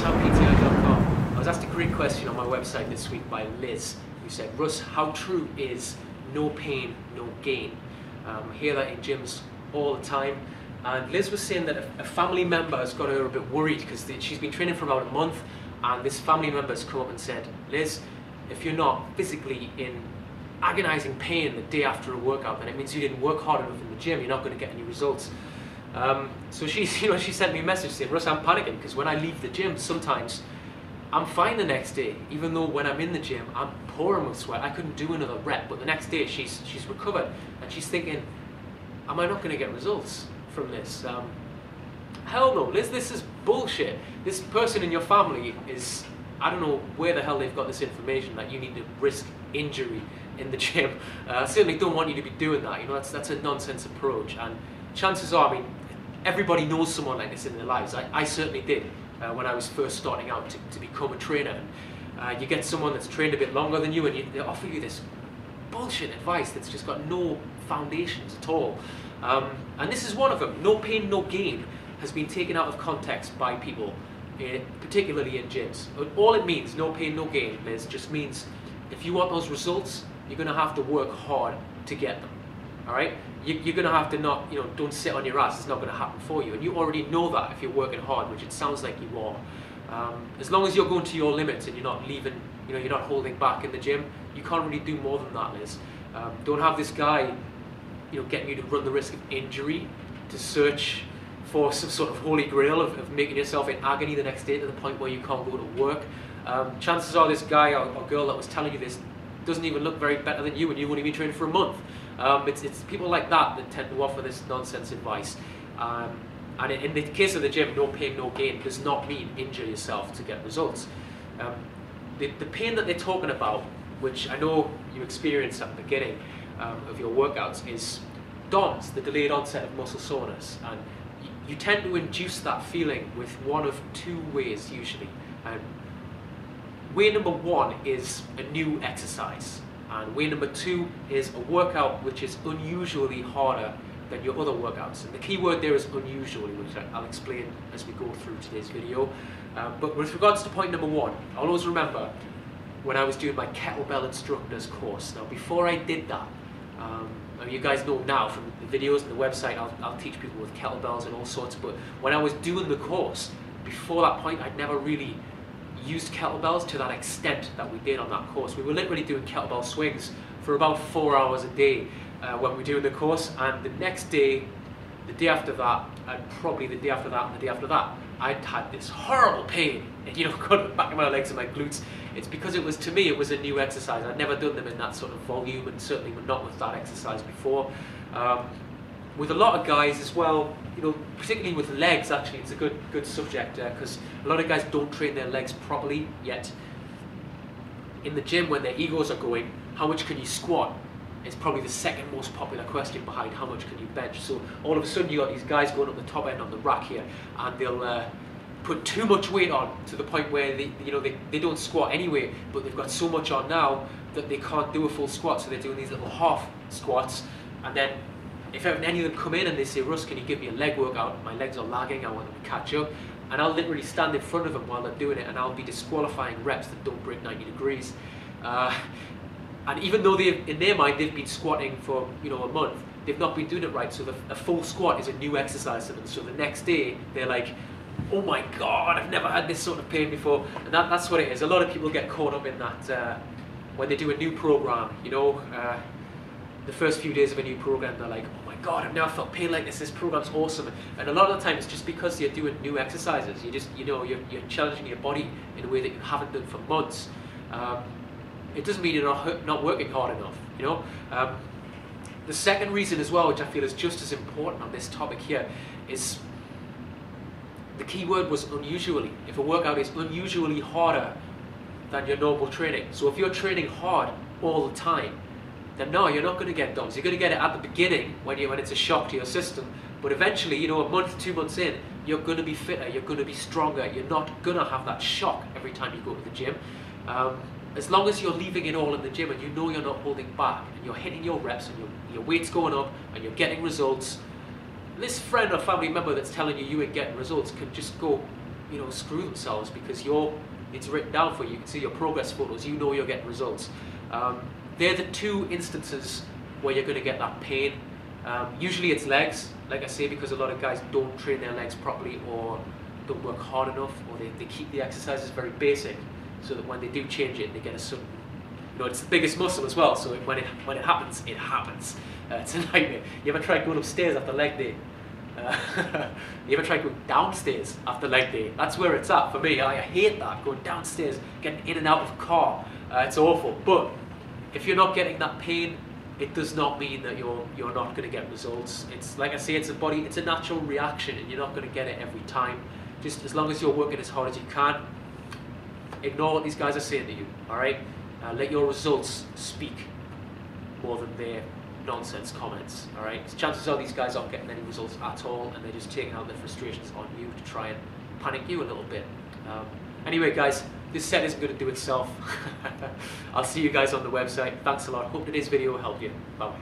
russ@pti.com. I was asked a great question on my website this week by Liz, who said, Russ, how true is no pain, no gain? I hear that in gyms all the time. And Liz was saying that a family member has got her a bit worried because she's been training for about a month, and this family member has come up and said, Liz, if you're not physically in agonizing pain the day after a workout, then it means you didn't work hard enough in the gym. You're not going to get any results. So she sent me a message saying, Russ, I'm panicking because when I leave the gym, sometimes I'm fine the next day, even though when I'm in the gym, I'm pouring with sweat. I couldn't do another rep, but the next day she's recovered, and she's thinking, am I not going to get results from this? Hell no, Liz, this is bullshit. This person in your family is, I don't know where the hell they've got this information that you need to risk injury in the gym. I certainly don't want you to be doing that. You know, that's a nonsense approach, and chances are, I mean, everybody knows someone like this in their lives. I certainly did when I was first starting out to become a trainer. You get someone that's trained a bit longer than you, and they offer you this bullshit advice that's just got no foundations at all. And this is one of them. No pain, no gain has been taken out of context by people, particularly in gyms. All it means, no pain, no gain, Liz, just means if you want those results, you're going to have to work hard to get them. All right? You're going to have to not, don't sit on your ass. It's not going to happen for you. And you already know that if you're working hard, which it sounds like you are. As long as you're going to your limits and you're not leaving, you're not holding back in the gym, you can't really do more than that, Liz. Don't have this guy, getting you to run the risk of injury, to search for some sort of holy grail of making yourself in agony the next day to the point where you can't go to work. Chances are this guy or girl that was telling you this doesn't even look very better than you, and you've only been training for a month. It's people like that tend to offer this nonsense advice. And in the case of the gym, no pain, no gain does not mean injure yourself to get results. The pain that they're talking about, which I know you experience at the beginning of your workouts, is DOMS, the delayed onset of muscle soreness. And you tend to induce that feeling with one of two ways usually. Way number one is a new exercise, and way number two is a workout which is unusually harder than your other workouts. And the key word there is unusually, which I'll explain as we go through today's video. But with regards to point number one, I'll always remember when I was doing my kettlebell instructor's course. Now, before I did that, you guys know now from the videos and the website, I'll teach people with kettlebells and all sorts, but when I was doing the course, before that point, I'd never really used kettlebells to that extent that we did on that course. We were literally doing kettlebell swings for about 4 hours a day when we were doing the course, and the next day, the day after that, and probably the day after that, and the day after that, I'd had this horrible pain, got the back of my legs and my glutes. It's because to me, it was a new exercise. I'd never done them in that sort of volume, and certainly not with that exercise before. With a lot of guys as well, particularly with legs, actually, it's a good subject because a lot of guys don't train their legs properly yet. In the gym, when their egos are going, how much can you squat? It's probably the second most popular question behind how much can you bench. So all of a sudden you got these guys going up the top end on the rack here, and they'll put too much weight on to the point where they don't squat anyway, but they've got so much on now that they can't do a full squat, so they're doing these little half squats. And then if any of them come in and they say, Russ, can you give me a leg workout? My legs are lagging, I want them to catch up. And I'll literally stand in front of them while they're doing it, and I'll be disqualifying reps that don't break 90 degrees. And even though in their mind they've been squatting for a month, they've not been doing it right. So a full squat is a new exercise to them. So the next day they're like, oh my God, I've never had this sort of pain before. And that's what it is. A lot of people get caught up in that when they do a new program. The first few days of a new program, they're like, oh my God, I've never felt pain like this. This program's awesome. And a lot of the time, it's just because you're doing new exercises. You're challenging your body in a way that you haven't done for months. It doesn't mean you're not working hard enough. The second reason as well, which I feel is just as important on this topic here, is the key word was unusually. If a workout is unusually harder than your normal training. So if you're training hard all the time, then no, you're not going to get DOMS. You're going to get it at the beginning when it's a shock to your system. But eventually, a month, 2 months in, you're going to be fitter, you're going to be stronger. You're not going to have that shock every time you go to the gym. As long as you're leaving it all in the gym and you're not holding back and you're hitting your reps and your weight's going up and you're getting results, this friend or family member that's telling you ain't getting results can just go screw themselves, because it's written down for you. You can see your progress photos. You know you're getting results. They're the two instances where you're going to get that pain. Usually it's legs, like I say, because a lot of guys don't train their legs properly or don't work hard enough, or they keep the exercises very basic, so that when they do change it, they get a sudden, it's the biggest muscle as well, so when it happens, it happens. It's a nightmare. You ever tried going upstairs after leg day? You ever tried going downstairs after leg day? That's where it's at for me. I hate that, going downstairs, getting in and out of a car. It's awful. But if you're not getting that pain, it does not mean that you're not going to get results. It's like I say, it's a natural reaction, and you're not going to get it every time. Just as long as you're working as hard as you can, ignore what these guys are saying to you. All right, let your results speak more than their nonsense comments. All right, chances are these guys aren't getting any results at all, and they're just taking out their frustrations on you to try and panic you a little bit. Anyway, guys, this set isn't going to do itself. I'll see you guys on the website. Thanks a lot. Hope today's video will help you. Bye.